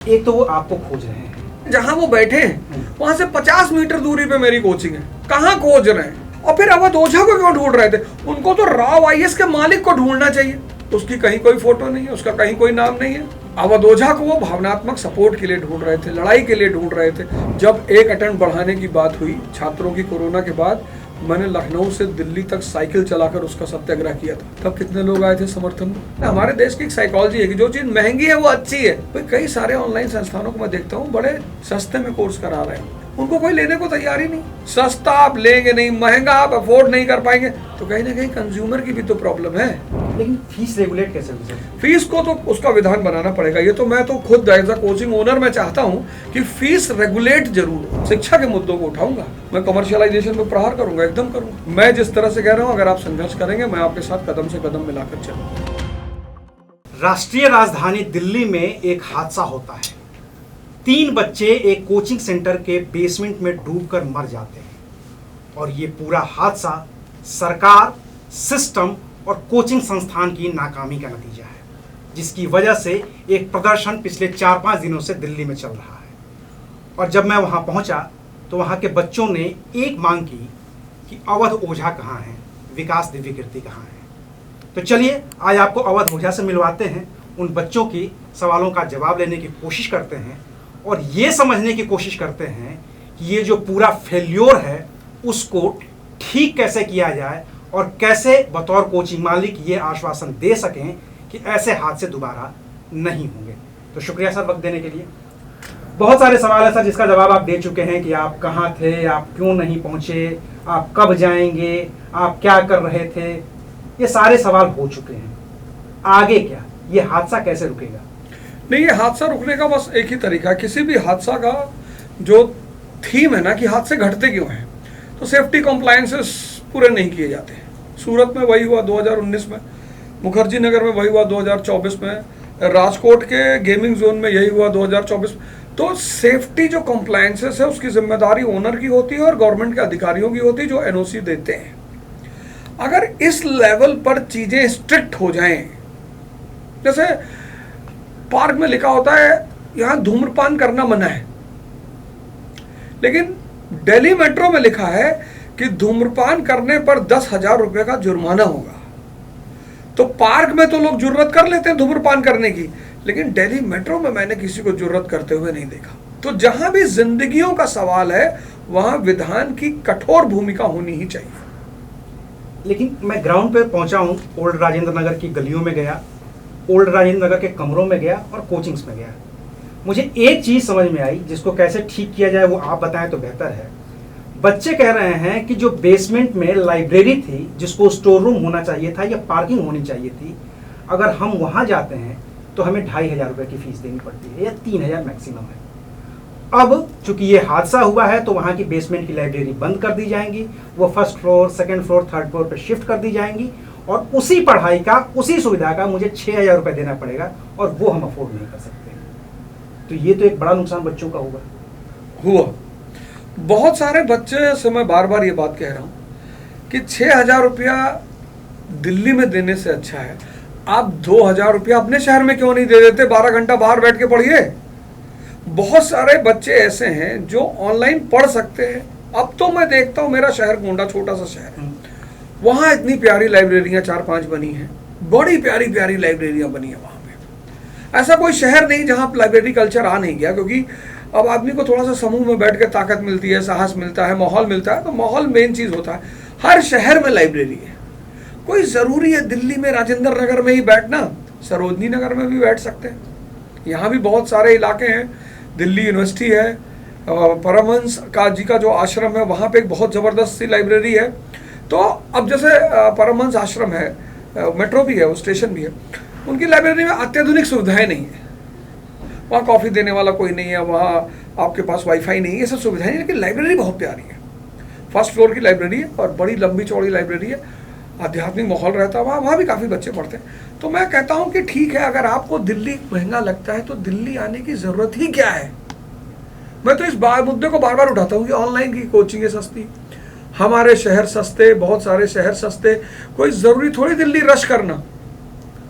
एक तो वो आपको खोज रहे हैं, जहां वो बैठे हैं वहां से 50 मीटर दूरी पे मेरी कोचिंग है, कहां खोज रहे हैं? और फिर अवध ओझा को क्यों ढूंढ रहे थे? उनको तो राव आईएएस के मालिक को ढूंढना चाहिए। उसकी कहीं कोई फोटो नहीं है, उसका कहीं कोई नाम नहीं है। अवध ओझा को वो भावनात्मक सपोर्ट के लिए ढूंढ रहे थे, लड़ाई के लिए ढूंढ रहे थे। जब एक अटेम्प्ट बढ़ाने की बात हुई छात्रों की कोरोना के बाद, मैंने लखनऊ से दिल्ली तक साइकिल चलाकर उसका सत्याग्रह किया था। तब कितने लोग आए थे समर्थन में? हमारे देश की एक साइकोलॉजी है कि जो चीज महंगी है वो अच्छी है। भाई कई सारे ऑनलाइन संस्थानों को मैं देखता हूँ बड़े सस्ते में कोर्स करा रहे हैं, उनको कोई लेने को तैयार ही नहीं। सस्ता आप लेंगे नहीं, महंगा आप अफोर्ड नहीं कर पाएंगे, तो कहीं ना कहीं कंज्यूमर की भी तो प्रॉब्लम है। लेकिन फीस रेगुलेट कैसे होगी? फीस को तो उसका विधान बनाना पड़ेगा। ये तो मैं तो खुद एज अ कोचिंग ओनर मैं चाहता हूँ कि फीस रेगुलेट जरूर हो। शिक्षा के मुद्दों को उठाऊंगा, मैं कमर्शियलाइजेशन पे प्रहार करूंगा, एकदम करूंगा। मैं जिस तरह से कह रहा हूँ, अगर आप संघर्ष करेंगे मैं आपके साथ कदम से कदम मिलाकर चलूंगा। राष्ट्रीय राजधानी दिल्ली में एक हादसा होता है। 3 बच्चे एक कोचिंग सेंटर के बेसमेंट में डूबकर मर जाते हैं और ये पूरा हादसा सरकार, सिस्टम और कोचिंग संस्थान की नाकामी का नतीजा है, जिसकी वजह से एक प्रदर्शन पिछले 4-5 दिनों से दिल्ली में चल रहा है। और जब मैं वहां पहुंचा तो वहां के बच्चों ने एक मांग की कि अवध ओझा कहाँ हैं, विकास दिव्यकीर्ति कहाँ हैं। तो चलिए आज आपको अवध ओझा से मिलवाते हैं, उन बच्चों की सवालों का जवाब लेने की कोशिश करते हैं और ये समझने की कोशिश करते हैं कि ये जो पूरा फेल्योर है उसको ठीक कैसे किया जाए और कैसे बतौर कोचिंग मालिक ये आश्वासन दे सकें कि ऐसे हादसे दोबारा नहीं होंगे। तो शुक्रिया सर वक्त देने के लिए। बहुत सारे सवाल है सर जिसका जवाब आप दे चुके हैं कि आप कहाँ थे, आप क्यों नहीं पहुँचे, आप कब जाएंगे, आप क्या कर रहे थे, ये सारे सवाल हो चुके हैं। आगे क्या, ये हादसा कैसे रुकेगा? नहीं, ये हादसा रुकने का बस एक ही तरीका है। किसी भी हादसा का जो थीम है ना कि हादसे घटते क्यों हैं, तो सेफ्टी कॉम्प्लायंसेस पूरे नहीं किए जाते। सूरत में वही हुआ 2019 में, मुखर्जी नगर में वही हुआ 2024 में, राजकोट के गेमिंग जोन में यही हुआ 2024 में। तो सेफ्टी जो कॉम्प्लायंसेस है उसकी जिम्मेदारी ओनर की होती है और गवर्नमेंट के अधिकारियों की होती है जो एनओसी देते हैं। अगर इस लेवल पर चीजें स्ट्रिक्ट हो जाएं, जैसे पार्क में लिखा होता है यहां धूम्रपान करना मना है, लेकिन दिल्ली मेट्रो में लिखा है कि धूम्रपान करने पर 10,000 रुपए का जुर्माना होगा। तो पार्क में तो लोग जुर्रत कर लेते हैं धूम्रपान करने की, लेकिन दिल्ली मेट्रो में मैंने किसी को जुर्रत करते हुए नहीं देखा। तो जहां भी जिंदगियों का सवाल है वहां विधान की कठोर भूमिका होनी ही चाहिए। लेकिन मैं ग्राउंड पे पहुंचा हूं, ओल्ड राजेंद्र नगर की गलियों में गया, ओल्ड राजेंद्र नगर के कमरों में गया और कोचिंग्स में गया। मुझे एक चीज समझ में आई जिसको कैसे ठीक किया जाए वो आप बताएं तो बेहतर है। बच्चे कह रहे हैं कि जो बेसमेंट में लाइब्रेरी थी जिसको स्टोर रूम होना चाहिए था या पार्किंग होनी चाहिए थी, अगर हम वहां जाते हैं तो हमें 2,500 रुपए की फीस देनी पड़ती है या 3,000 मैक्सिमम है। अब चूंकि ये हादसा हुआ है तो वहां की बेसमेंट की लाइब्रेरी बंद कर दी जाएंगी, वो first floor, second floor, third floor पर शिफ्ट कर दी जाएंगी और उसी पढ़ाई का, उसी सुविधा का मुझे 6,000 रुपए देना पड़ेगा और वो हम अफोर्ड नहीं कर सकते। तो ये तो एक बड़ा नुकसान बच्चों का हुआ। बहुत सारे बच्चे से मैं बार बार ये बात कह रहा हूं कि 6,000 रुपया दिल्ली में देने से अच्छा है आप 2,000 रुपया अपने शहर में क्यों नहीं दे देते, 12 घंटा बाहर बैठ के पढ़िए। बहुत सारे बच्चे ऐसे हैं जो ऑनलाइन पढ़ सकते हैं। अब तो मैं देखता हूं, मेरा शहर गोंडा छोटा सा शहर है, वहां इतनी प्यारी लाइब्रेरियां 4-5 बनी हैं, बड़ी प्यारी प्यारी लाइब्रेरियां बनी है वहां पे। ऐसा कोई शहर नहीं जहां लाइब्रेरी कल्चर आ नहीं गया, क्योंकि अब आदमी को थोड़ा सा समूह में बैठ के ताकत मिलती है, साहस मिलता है, माहौल मिलता है। तो माहौल मेन चीज होता है। हर शहर में लाइब्रेरी है। कोई जरूरी है दिल्ली में राजेंद्र नगर में ही बैठना, सरोजनी नगर में भी बैठ सकते हैं। यहाँ भी बहुत सारे इलाके हैं, दिल्ली यूनिवर्सिटी है, परमहंस का जी का जो आश्रम है वहाँ पे एक बहुत ज़बरदस्त सी लाइब्रेरी है। तो अब जैसे परमहंस आश्रम है, मेट्रो भी है, वो स्टेशन भी है, उनकी लाइब्रेरी में अत्याधुनिक सुविधाएं नहीं है। वहाँ कॉफ़ी देने वाला कोई नहीं है, वहाँ आपके पास वाईफाई नहीं है, ये सब सुविधाएं नहीं, लेकिन लाइब्रेरी बहुत प्यारी है। फर्स्ट फ्लोर की लाइब्रेरी है और बड़ी लंबी चौड़ी लाइब्रेरी है, आध्यात्मिक माहौल रहता है वहाँ भी काफ़ी बच्चे पढ़ते हैं। तो मैं कहता हूँ कि ठीक है, अगर आपको दिल्ली महंगा लगता है तो दिल्ली आने की ज़रूरत ही क्या है। मैं तो इस मुद्दे को बार बार उठाता हूँ कि ऑनलाइन की कोचिंग है सस्ती, हमारे शहर सस्ते, बहुत सारे शहर सस्ते, कोई ज़रूरी थोड़ी दिल्ली रश करना।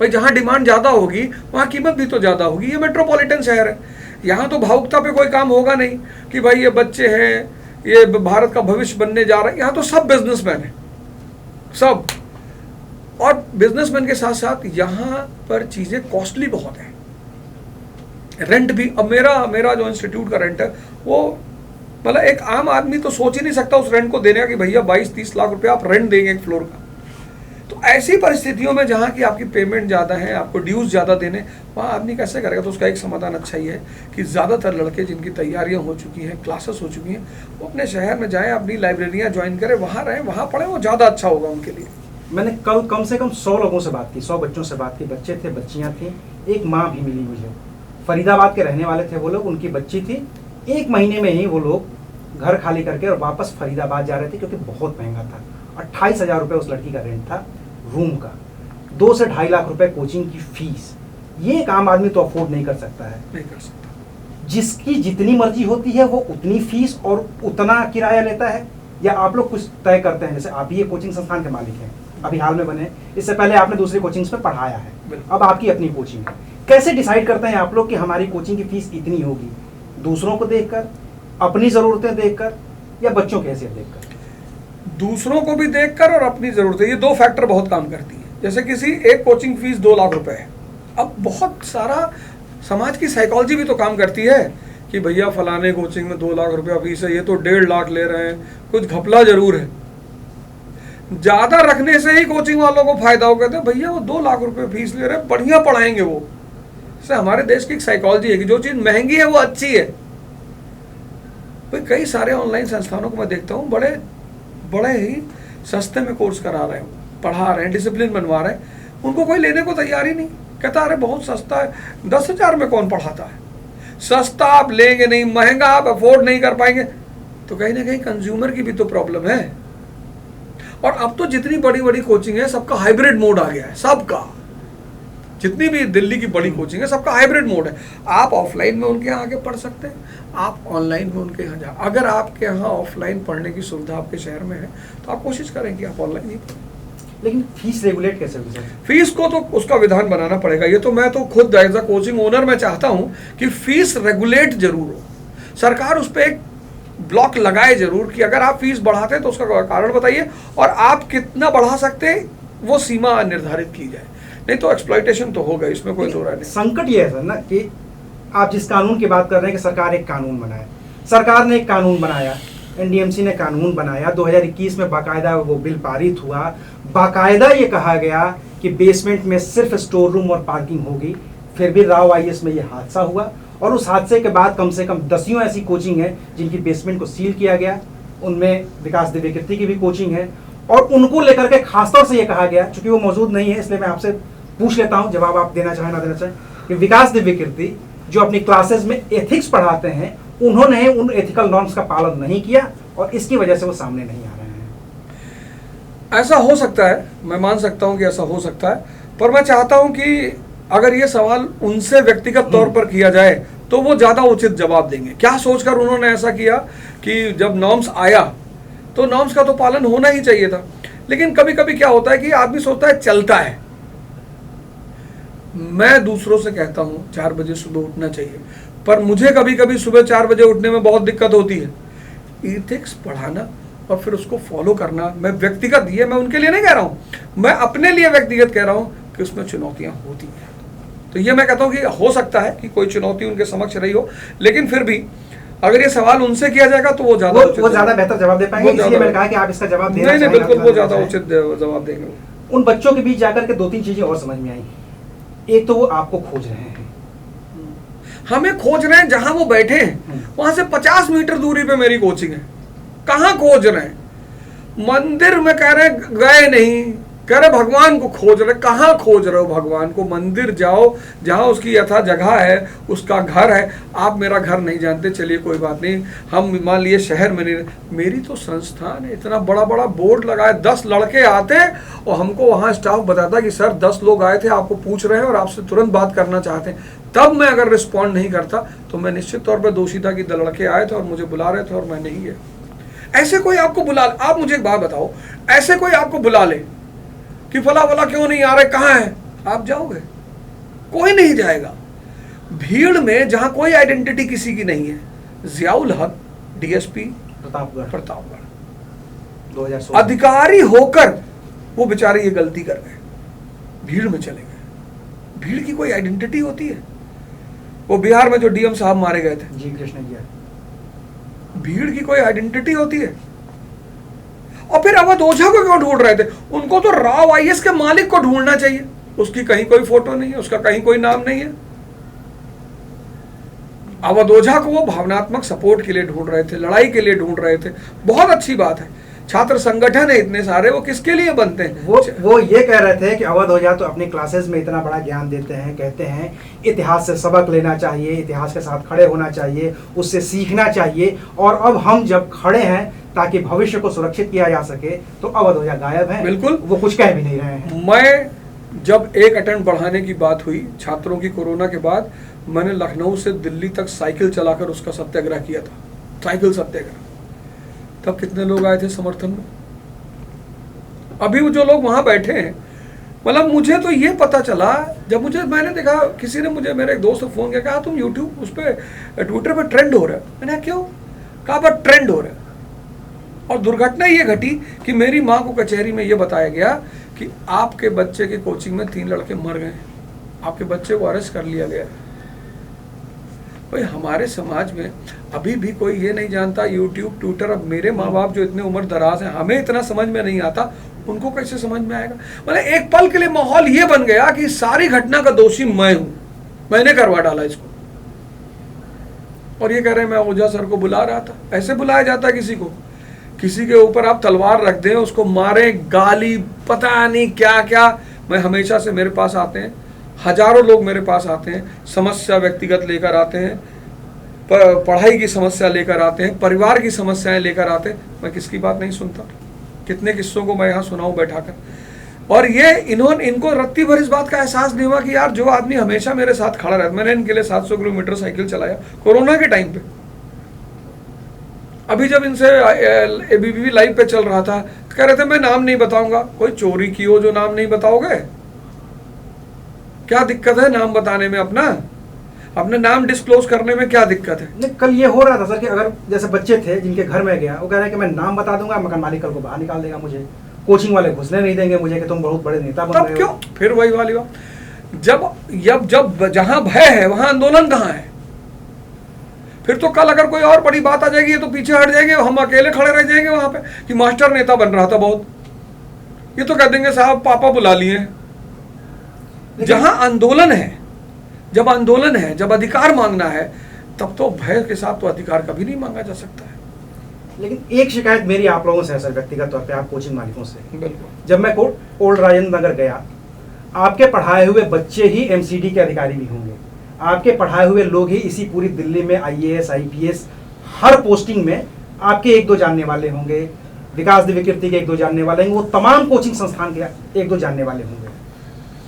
भाई जहाँ डिमांड ज़्यादा होगी वहाँ कीमत भी तो ज़्यादा होगी। ये मेट्रोपॉलिटन शहर है, यहाँ तो भावुकता पे कोई काम होगा नहीं कि भाई ये बच्चे हैं, ये भारत का भविष्य बनने जा रहा है। यहाँ तो सब बिजनेसमैन है, सब। और बिजनेसमैन के साथ साथ यहाँ पर चीजें कॉस्टली बहुत है, रेंट भी। अब मेरा जो इंस्टीट्यूट का रेंट है वो मतलब एक आम आदमी तो सोच ही नहीं सकता उस रेंट को देने का कि भैया 22-30 लाख रुपया आप रेंट देंगे एक फ्लोर का। तो ऐसी परिस्थितियों में जहाँ की आपकी पेमेंट ज़्यादा है, आपको ड्यूज ज़्यादा देने, वहाँ आदमी कैसे करेगा? तो उसका एक समाधान अच्छा ही है कि ज़्यादातर लड़के जिनकी तैयारियाँ हो चुकी हैं, क्लासेस हो चुकी हैं, वो अपने शहर में जाएँ, अपनी लाइब्रेरियाँ ज्वाइन करें, वहाँ रहें, वहाँ पढ़ें, वो ज़्यादा अच्छा होगा उनके लिए। मैंने कल कम से कम 100 लोगों से बात की, 100 बच्चों से बात की, बच्चे थे, बच्चियाँ थी, एक माँ भी मिली मुझे। फरीदाबाद के रहने वाले थे वो लोग, उनकी बच्ची थी। 1 महीने में ही वो लोग घर खाली करके और वापस फरीदाबाद जा रहे थे, क्योंकि बहुत महंगा था। 28,000 रुपये उस लड़की का रेंट था रूम का, 2 से 2.5 लाख रुपए कोचिंग की फीस। ये एक आम आदमी तो अफोर्ड नहीं कर सकता है। नहीं कर सकता। जिसकी जितनी मर्जी होती है वो उतनी फीस और उतना किराया लेता है, या आप लोग कुछ तय करते हैं? जैसे आप ये कोचिंग संस्थान के मालिक हैं, अभी हाल में बने, इससे पहले आपने दूसरी कोचिंग्स में पढ़ाया है, अब आपकी अपनी कोचिंग है। कैसे डिसाइड करते हैं आप लोग कि हमारी कोचिंग की फीस इतनी होगी? दूसरों को देखकर, अपनी ज़रूरतें देखकर, या बच्चों की हैसियत देखकर? दूसरों को भी देखकर और अपनी ज़रूरतें, ये 2 फैक्टर बहुत काम करती है। जैसे किसी एक कोचिंग फीस 2 लाख रुपए है, अब बहुत सारा समाज की साइकोलॉजी भी तो काम करती है कि भैया फलाने कोचिंग में 2 लाख रुपया फीस है, ये तो 1.5 लाख ले रहे हैं, कुछ घपला जरूर है। ज़्यादा रखने से ही कोचिंग वालों को फायदा हो, कहते हैं भैया वो 2 लाख रुपए फीस ले रहे हैं, बढ़िया पढ़ाएंगे वो। इससे हमारे देश की एक साइकोलॉजी है कि जो चीज़ महंगी है वो अच्छी है। भाई कई सारे ऑनलाइन संस्थानों को मैं देखता हूँ, बड़े ही सस्ते में कोर्स करा रहे हैं, पढ़ा रहे हैं, डिसिप्लिन बनवा रहे हैं, उनको कोई लेने को तैयार ही नहीं। कहता अरे बहुत सस्ता है, 10,000 में कौन पढ़ाता है? सस्ता आप लेंगे नहीं, महंगा आप अफोर्ड नहीं कर पाएंगे, तो कहीं ना कहीं कंज्यूमर की भी तो प्रॉब्लम है। और अब तो जितनी बड़ी बड़ी कोचिंग है सबका हाइब्रिड मोड आ गया है, सबका। जितनी भी दिल्ली की बड़ी कोचिंग है सबका हाइब्रिड मोड है। आप ऑफलाइन में उनके यहाँ आके पढ़ सकते हैं, आप ऑनलाइन में उनके यहाँ जा। अगर आपके यहाँ ऑफलाइन पढ़ने की सुविधा आपके शहर में है तो आप कोशिश करें कि आप ऑनलाइन ही पढ़ें। लेकिन फीस रेगुलेट कैसे होगी सर? फीस को तो उसका विधान बनाना पड़ेगा। ये तो मैं तो खुद एज अ कोचिंग ओनर मैं चाहता हूँ कि फीस रेगुलेट जरूर हो, सरकार उस पर एक ब्लॉक लगाए जरूर कि अगर आप फीस बढ़ाते हैं तो उसका कारण बताइए, और आप कितना बढ़ा सकते हैं वो सीमा निर्धारित की जाए, नहीं तो एक्सप्लॉइटेशन तो होगा, इसमें कोई दो राय नहीं। संकट ये है सर ना कि आप जिस कानून की बात कर रहे हैं कि सरकार एक कानून बनाए, सरकार ने एक कानून बनाया, एनडीएमसी ने कानून बनाया, 2021 में बाकायदा वो बिल पारित हुआ, बाकायदा ये कहा गया कि बेसमेंट में सिर्फ स्टोर रूम और पार्किंग होगी। फिर भी राव आईएएस में ये हादसा हुआ, और उस हादसे के बाद कम से कम 10 ऐसी कोचिंग है जिनकी बेसमेंट को सील किया गया, उनमें विकास दिव्यकीर्ति की भी कोचिंग है, और उनको लेकर के खासतौर से ये कहा गया, चूंकि वो मौजूद नहीं है इसलिए मैं आपसे पूछ लेता हूं, जवाब आप देना चाहें ना देना चाहें, कि विकास दिव्यकीर्ति जो अपनी क्लासेस में एथिक्स पढ़ाते हैं, उन्होंने उन एथिकल नॉर्म्स का पालन नहीं किया और इसकी वजह से वो सामने नहीं आ रहे हैं। ऐसा हो सकता है, मैं मान सकता हूं कि ऐसा हो सकता है, पर मैं चाहता हूं कि अगर ये सवाल उनसे व्यक्तिगत तौर पर किया जाए तो वो ज़्यादा उचित जवाब देंगे। क्या सोचकर उन्होंने ऐसा किया कि जब नॉर्म्स आया तो नॉर्म्स का तो पालन होना ही चाहिए था। लेकिन कभी कभी क्या होता है कि आदमी सोचता है चलता है। मैं दूसरों से कहता हूं 4 बजे सुबह उठना चाहिए, पर मुझे कभी कभी सुबह 4 बजे उठने में बहुत दिक्कत होती है। एथिक्स पढ़ाना और फिर उसको फॉलो करना, मैं व्यक्तिगत, ये मैं उनके लिए नहीं कह रहा हूं, मैं अपने लिए व्यक्तिगत कह रहा हूं कि उसमें चुनौतियां होती हैं। तो ये मैं कहता हूं कि हो सकता है कि कोई चुनौती उनके समक्ष रही हो, लेकिन फिर भी अगर ये सवाल उनसे किया जाएगा तो वो ज्यादा बेहतर जवाब दे पाएंगे, इसलिए मैंने कहा कि आप इसका जवाब देना नहीं, बिल्कुल वो ज्यादा उचित जवाब देंगे। उन बच्चों के बीच जाकर के 2-3 चीजें और समझ में आई। एक तो वो आपको खोज रहे हैं, हमें खोज रहे हैं, जहां वो बैठे हैं वहां से 50 मीटर दूरी पे मेरी कोचिंग है। कहां खोज रहे हैं? मंदिर में कह रहे गए नहीं, कह रहे भगवान को खोज रहे। कहां खोज रहे हो भगवान को? मंदिर जाओ जहां उसकी यथा जगह है, उसका घर है। आप मेरा घर नहीं जानते, चलिए कोई बात नहीं, हम मान लिए शहर में नहीं, मेरी तो संस्थान है, इतना बड़ा बड़ा बोर्ड लगाए, 10 लड़के आते और हमको वहां स्टाफ बताता कि सर 10 लोग आए थे, आपको पूछ रहे हैं और आपसे तुरंत बात करना चाहते हैं। तब मैं अगर रिस्पॉन्ड नहीं करता तो मैं निश्चित तौर पर दोषी था कि लड़के आए थे और मुझे बुला रहे थे और मैं नहीं गया। ऐसे कोई आपको बुला, आप मुझे एक बात बताओ, ऐसे कोई आपको बुला ले कि फला फला क्यों नहीं आ रहे, कहाँ है, आप जाओगे? कोई नहीं जाएगा। भीड़ में जहां कोई आइडेंटिटी किसी की नहीं है, जियाउल हक डीएसपी प्रतापगढ़ 2016 अधिकारी होकर वो बेचारे ये गलती कर गए, भीड़ में चले गए। भीड़ की कोई आइडेंटिटी होती है? वो बिहार में जो डीएम साहब मारे गए थे, जी कृष्ण जी, भीड़ की कोई आइडेंटिटी होती है? और फिर अवध ओझा को क्यों ढूंढ रहे थे? उनको तो राव आईएएस के मालिक को ढूंढना चाहिए, उसकी कहीं कोई फोटो नहीं है, उसका कहीं कोई नाम नहीं है। अवध ओझा को वो भावनात्मक सपोर्ट के लिए ढूंढ रहे थे, लड़ाई के लिए ढूंढ रहे थे। बहुत अच्छी बात है, छात्र संगठन है इतने सारे, वो किसके लिए बनते हैं? वो ये कह रहे थे कि अवध ओझा तो अपनी क्लासेस में इतना बड़ा ज्ञान देते हैं, कहते हैं इतिहास से सबक लेना चाहिए, इतिहास के साथ खड़े होना चाहिए, उससे सीखना चाहिए, और अब हम जब खड़े हैं ताकि भविष्य को सुरक्षित किया जा सके, तो अवध ओझा गायब है। बिल्कुल, वो कुछ कह भी नहीं रहे हैं। मैं जब एक अटेम्प्ट बढ़ाने की बात हुई छात्रों की कोरोना के बाद, मैंने लखनऊ से दिल्ली तक साइकिल चलाकर उसका सत्याग्रह किया था, साइकिल सत्याग्रह। तब कितने लोग आए थे समर्थन में? अभी वो जो लोग वहां बैठे हैं, मतलब मुझे तो ये पता चला जब मैंने देखा, किसी ने मुझे, मेरे एक दोस्त को फोन किया, कहा तुम यूट्यूब उस पर ट्विटर पर ट्रेंड हो रहा है। मैंने कहा क्यों? कहा बस ट्रेंड हो रहा है। और दुर्घटना ये घटी कि मेरी माँ को कचहरी में ये बताया गया कि आपके बच्चे की कोचिंग में 3 लड़के मर गए हैं, आपके बच्चे को अरेस्ट कर लिया गया। भाई हमारे समाज में अभी भी कोई ये नहीं जानता यूट्यूब ट्विटर। अब मेरे माँ बाप जो इतने उम्र दराज हैं, हमें इतना समझ में नहीं आता, उनको कैसे समझ में आएगा? मतलब एक पल के लिए माहौल ये बन गया कि सारी घटना का दोषी मैं हूं, मैंने करवा डाला इसको। और ये कह रहे हैं मैं ओझा सर को बुला रहा था। ऐसे बुलाया जाता है किसी को? किसी के ऊपर आप तलवार रख दें, उसको मारे, गाली, पता नहीं क्या क्या। मैं हमेशा से, मेरे पास आते हैं हजारों लोग, मेरे पास आते हैं, समस्या व्यक्तिगत लेकर आते हैं, पढ़ाई की समस्या लेकर आते हैं, परिवार की समस्याएं लेकर आते हैं। मैं किसकी बात नहीं सुनता? कितने किस्सों को मैं यहाँ सुनाऊं बैठाकर। और ये इनको रत्ती भर इस बात का एहसास नहीं हुआ कि यार जो आदमी हमेशा मेरे साथ खड़ा रहता, मैंने इनके लिए 700 किलोमीटर साइकिल चलाया कोरोना के टाइम पे। अभी जब इनसे एबीपी लाइव पे चल रहा था, कह रहे थे मैं नाम नहीं बताऊंगा। कोई चोरी की हो जो नाम नहीं बताओगे? क्या दिक्कत है नाम बताने में? अपने नाम डिस्क्लोज करने में क्या दिक्कत है? नहीं, कल ये हो रहा था सर कि अगर जैसे बच्चे थे जिनके घर में गया, वो कह रहे हैं कि मैं नाम बता दूंगा, मकान मालिक कल को बाहर निकाल देगा मुझे, कोचिंग वाले घुसने नहीं देंगे मुझे कि तुम बहुत बड़े नेता बन रहे हो। तब क्यों? फिर वही वाली बात, जब जहां भय है वहां आंदोलन कहां है? फिर तो कल अगर कोई और बड़ी बात आ जाएगी तो पीछे हट जाएंगे, हम अकेले खड़े रह जाएंगे वहां पे कि मास्टर नेता बन रहा था बहुत। ये तो कह देंगे साहब पापा बुला लिए। जहां आंदोलन है, जब आंदोलन है, जब अधिकार मांगना है, तब तो भय के साथ तो अधिकार कभी नहीं मांगा जा सकता है। लेकिन एक शिकायत मेरी आप लोगों से है सर, व्यक्तिगत तौर पे आप कोचिंग मालिकों से। बिल्कुल। जब मैं ओल्ड राजेंद्र नगर गया, आपके पढ़ाए हुए बच्चे ही एमसीडी के अधिकारी भी होंगे, आपके पढ़ाए हुए लोग ही इसी पूरी दिल्ली में आईएएस आईपीएस हर पोस्टिंग में आपके 1-2 जानने वाले होंगे, विकास दिव्यकीर्ति के 1-2 जानने वाले होंगे, वो तमाम कोचिंग संस्थान के 1-2 जानने वाले होंगे।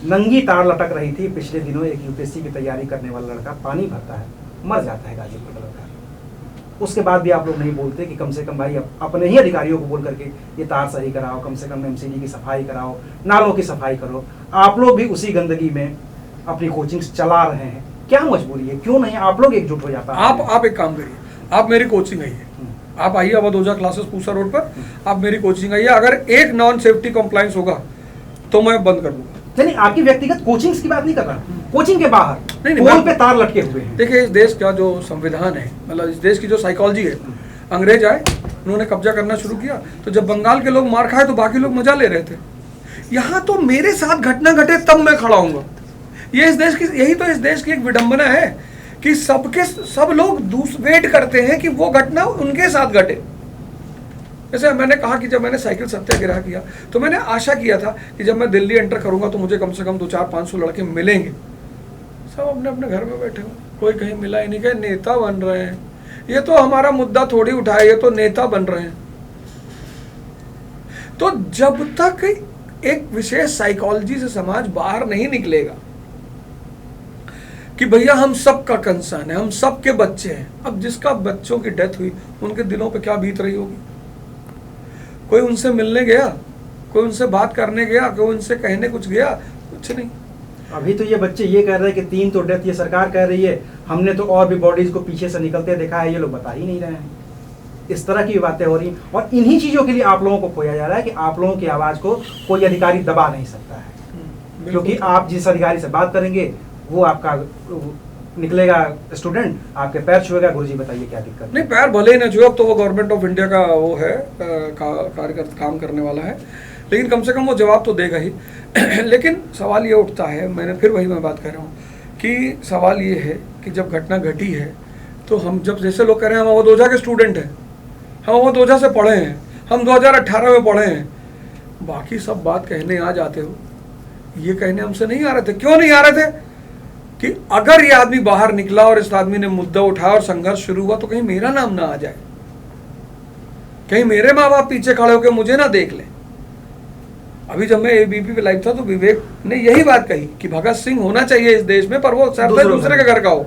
नंगी तार लटक रही थी पिछले दिनों, एक यूपीएससी की तैयारी करने वाला लड़का पानी भरता है, मर जाता है गाजीपुर का लड़का। उसके बाद भी आप लोग नहीं बोलते कि कम से कम भाई अपने ही अधिकारियों को बोल करके ये तार सही कराओ, कम से कम एमसीडी की सफाई कराओ, नालों की सफाई करो। आप लोग भी उसी गंदगी में अपनी कोचिंग चला रहे हैं, क्या मजबूरी है? क्यों नहीं आप लोग एकजुट हो जाता है? आप एक काम करिए, आप मेरी कोचिंग आइए, आप आइए अवध ओझा क्लासेस पूसा रोड पर, आप मेरी कोचिंग आइए। अगर एक नॉन सेफ्टी कंप्लायंस होगा तो मैं बंद कर दूंगा। नहीं, आपकी व्यक्तिगत कोचिंग की बात नहीं कर रहा, कोचिंग के बाहर पोल पे तार लटके हुए हैं। देखिए इस देश का जो संविधान है, मतलब इस देश की जो साइकोलॉजी है, अंग्रेज आए, उन्होंने कब्जा करना शुरू किया, तो जब बंगाल के लोग मार खाए तो बाकी लोग मजा ले रहे थे। यहाँ तो मेरे साथ घटना घटे तब मैं खड़ा हूँगा। ये इस देश की, यही तो इस देश की एक विडंबना है कि सब लोग वेट करते हैं कि वो घटना उनके साथ घटे। जैसे मैंने कहा कि जब मैंने साइकिल सत्याग्रह किया तो मैंने आशा किया था कि जब मैं दिल्ली एंटर करूंगा तो मुझे कम से कम 200-500 लड़के मिलेंगे। सब अपने अपने घर में बैठे हो, कोई कहीं मिला ही नहीं, कहीं नेता बन रहे हैं। ये तो हमारा मुद्दा थोड़ी उठाए, ये तो नेता बन रहे हैं। तो जब तक एक विशेष साइकोलॉजी से समाज बाहर नहीं निकलेगा कि भैया हम सबका कंसर्न है, हम सबके बच्चे हैं। अब जिसका बच्चों की डेथ हुई उनके दिलों पे क्या बीत रही होगी? कोई उनसे मिलने गया, कोई उनसे बात करने गया, कोई उनसे कहने कुछ गया? कुछ नहीं। अभी तो ये बच्चे ये कह रहे हैं कि 3 तो डेथ ये सरकार कह रही है, हमने तो और भी बॉडीज को पीछे से निकलते देखा है, ये लोग बता ही नहीं रहे हैं। इस तरह की बातें हो रही हैं और इन्हीं चीज़ों के लिए आप लोगों को खोया जा रहा है कि आप लोगों की आवाज़ को कोई अधिकारी दबा नहीं सकता है, क्योंकि आप जिस अधिकारी से बात करेंगे वो आपका निकलेगा स्टूडेंट, आपके पैर छुएगा, गुरुजी बताइए क्या दिक्कत। नहीं, पैर भले ही ना छुए, अब तो वो गवर्नमेंट ऑफ इंडिया का वो है, कार्यकर्ता काम करने वाला है, लेकिन कम से कम वो जवाब तो देगा ही। लेकिन सवाल ये उठता है, मैं बात कर रहा हूँ कि सवाल ये है कि जब घटना घटी है तो हम, जब जैसे लोग कह रहे हैं हम अवध ओझा के स्टूडेंट हैं, हम अवध ओझा से पढ़े हैं, हम 2018 में पढ़े हैं, बाकी सब बात कहने आ जाते हो, ये कहने हमसे नहीं आ रहे थे। क्यों नहीं आ रहे थे? कि अगर ये आदमी बाहर निकला और इस आदमी ने मुद्दा उठाया और संघर्ष शुरू हुआ तो कहीं मेरा नाम ना आ जाए, कहीं मेरे माँ बाप पीछे खड़े होकर मुझे ना देख ले। अभी जब मैं एबीपी पे लाइव था तो विवेक ने यही बात कही कि भगत सिंह होना चाहिए इस देश में, पर वो शायद दूसरे के घर का हो।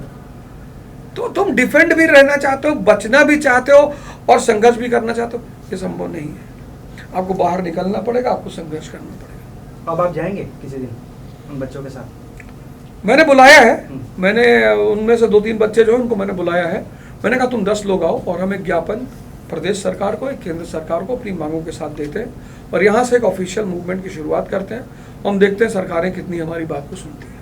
तो तुम डिफेंड भी रहना चाहते हो, बचना भी चाहते हो और संघर्ष भी करना चाहते हो, ये संभव नहीं है। आपको बाहर निकलना पड़ेगा, आपको संघर्ष करना पड़ेगा। अब आप जाएंगे किसी दिन उन बच्चों के साथ? मैंने बुलाया है, मैंने उनमें से 2-3 बच्चे जो हैं उनको मैंने बुलाया है। मैंने कहा तुम 10 लोग आओ और हम एक ज्ञापन प्रदेश सरकार को, एक केंद्र सरकार को अपनी मांगों के साथ देते हैं और यहाँ से एक ऑफिशियल मूवमेंट की शुरुआत करते हैं। हम देखते हैं सरकारें कितनी हमारी बात को सुनती हैं।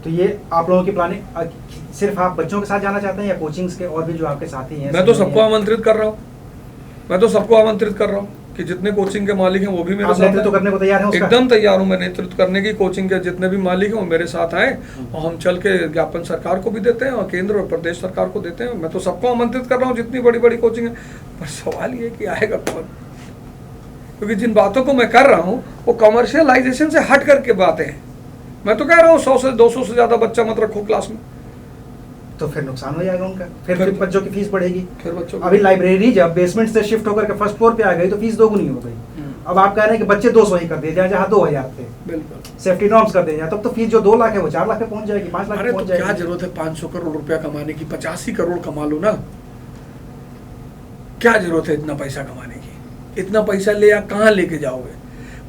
तो ये आप लोगों की प्लानिंग सिर्फ आप बच्चों के साथ जाना चाहते हैं या कोचिंग्स के और भी जो आपके साथी हैं? मैं तो सबको आमंत्रित कर रहा हूँ, कि जितने कोचिंग के मालिक हैं वो भी मेरे साथ नेतृत्व करने को तैयार हैं? एकदम तैयार हूँ मैं नेतृत्व करने की। कोचिंग के जितने भी मालिक हैं वो मेरे साथ आए और हम चल के ज्ञापन सरकार को भी देते हैं और केंद्र और प्रदेश सरकार को देते हैं। मैं तो सबको आमंत्रित कर रहा हूँ, जितनी बड़ी बड़ी कोचिंग है। पर सवाल ये कि आएगा कौन? क्योंकि जिन बातों को मैं कर रहा हूँ वो कमर्शियलाइजेशन से हट करके बातें हैं। मैं तो कह रहा हूँ 100 से 200 से ज्यादा बच्चा मत रखो क्लास में, तो फिर नुकसान हो जाएगा उनका, फिर बच्चों की फीस बढ़ेगी। फिर बच्चों अभी लाइब्रेरी जब बेसमेंट से शिफ्ट होकर के फर्स्ट फ्लोर पे आ गई तो फीस दोगुनी हो गई। अब आप कह रहे हैं कि बच्चे 200 ही कर दिए जाए जहाँ 2000 थे, बिल्कुल सेफ्टी नॉर्म्स कर दिए जाए, तब तो फीस जो 2 लाख है वो 4 लाख पे पहुंच जाएगी, 5 लाख पे पहुंच जाएगी। क्या जरूरत है 500 करोड़ रुपया कमाने की? 85 करोड़ कमा लो ना, क्या जरूरत है इतना पैसा कमाने की? इतना पैसा ले आप कहाँ लेके जाओगे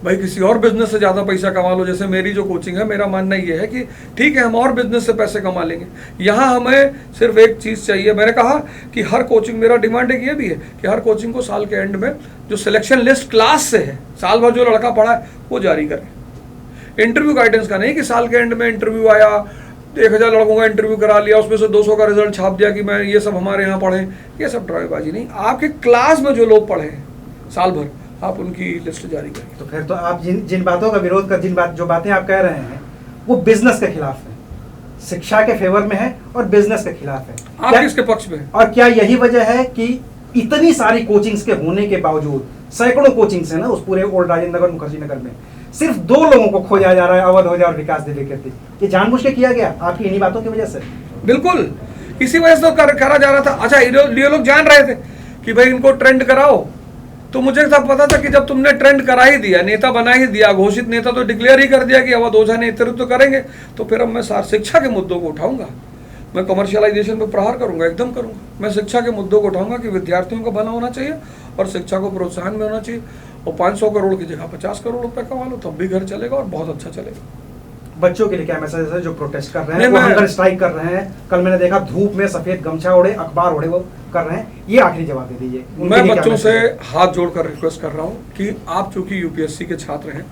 भाई? किसी और बिजनेस से ज़्यादा पैसा कमा लो। जैसे मेरी जो कोचिंग है, मेरा मानना ये है कि ठीक है हम और बिजनेस से पैसे कमा लेंगे, यहाँ हमें सिर्फ एक चीज़ चाहिए। मैंने कहा कि हर कोचिंग, मेरा डिमांड एक ये भी है कि हर कोचिंग को साल के एंड में जो सिलेक्शन लिस्ट क्लास से है, साल भर जो लड़का पढ़ा है वो जारी करें। इंटरव्यू गाइडेंस का नहीं कि साल के एंड में इंटरव्यू आया, 1000 लड़कों का इंटरव्यू करा लिया, उसमें से 200 का रिजल्ट छाप दिया कि मैं ये सब हमारे यहाँ पढ़े। ये सब ड्रामेबाजी नहीं। आपके क्लास में जो लोग पढ़े हैं साल भर, आप उनकी लिस्ट जारी करें। तो फिर तो आप जिन बातों का विरोध कर, जो बातें आप कह रहे हैं वो बिजनेस के खिलाफ है, शिक्षा के फेवर में है और बिजनेस के खिलाफ है। आप किसके पक्ष में? और क्या यही वजह है कि इतनी सारी कोचिंग्स के होने के बावजूद, सैकड़ों कोचिंग्स है ना उस पूरे ओल्ड राजेंद्र नगर, मुखर्जी नगर में, सिर्फ 2 लोगों को खोजा जा रहा है, अवध ओझा और विकास द्विवेदी। ये जानबूझ के किया गया आपकी इन्हीं बातों की वजह से? बिल्कुल, इसी वजह से तो करा जा रहा था। अच्छा, ये लोग जान रहे थे कि भाई इनको ट्रेंड कराओ, तो मुझे सब पता था कि जब तुमने ट्रेंड करा ही दिया, नेता बना ही दिया, घोषित नेता तो डिक्लेयर ही कर दिया कि अवध ओझा नेतृत्व करेंगे, तो फिर अब मैं शिक्षा के मुद्दों को उठाऊंगा। मैं कमर्शियलाइजेशन पर प्रहार करूंगा, एकदम करूंगा। मैं शिक्षा के मुद्दों को उठाऊंगा कि विद्यार्थियों का भला होना चाहिए और शिक्षा को प्रोत्साहन में होना चाहिए। और 500 करोड़ की जगह 50 करोड़ रुपए कमा लो तब भी घर चलेगा और बहुत अच्छा चलेगा। बच्चों के लिए क्या मैसेज है जो प्रोटेस्ट कर रहे हैं, वो हंगर स्ट्राइक कर रहे हैं? कल मैंने देखा धूप में सफेद गमछा ओढ़े, अखबार ओढ़े वो कर रहे हैं, ये आखिरी जवाब दे दीजिए। मैं बच्चों से हाथ जोड़कर रिक्वेस्ट कर रहा हूँ कि आप चूंकि यूपीएससी के छात्र हैं,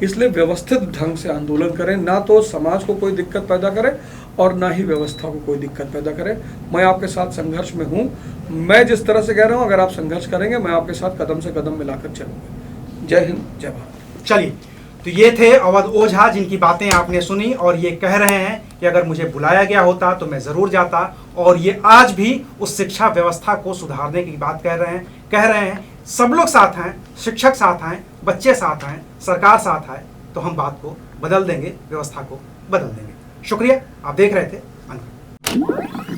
इसलिए व्यवस्थित ढंग से आंदोलन करें, ना तो समाज को कोई दिक्कत पैदा करे और ना ही व्यवस्था को कोई दिक्कत पैदा करे। मैं आपके साथ संघर्ष में हूँ। मैं जिस तरह से कह रहा हूँ, अगर आप संघर्ष करेंगे मैं आपके साथ कदम से कदम मिलाकर चलूंगा। जय हिंद, जय भारत। चलिए, तो ये थे अवध ओझा जिनकी बातें आपने सुनी और ये कह रहे हैं कि अगर मुझे बुलाया गया होता तो मैं ज़रूर जाता। और ये आज भी उस शिक्षा व्यवस्था को सुधारने की बात कह रहे हैं। सब लोग साथ हैं, शिक्षक साथ हैं, बच्चे साथ हैं, सरकार साथ है, तो हम बात को बदल देंगे, व्यवस्था को बदल देंगे। शुक्रिया, आप देख रहे थे अनकट।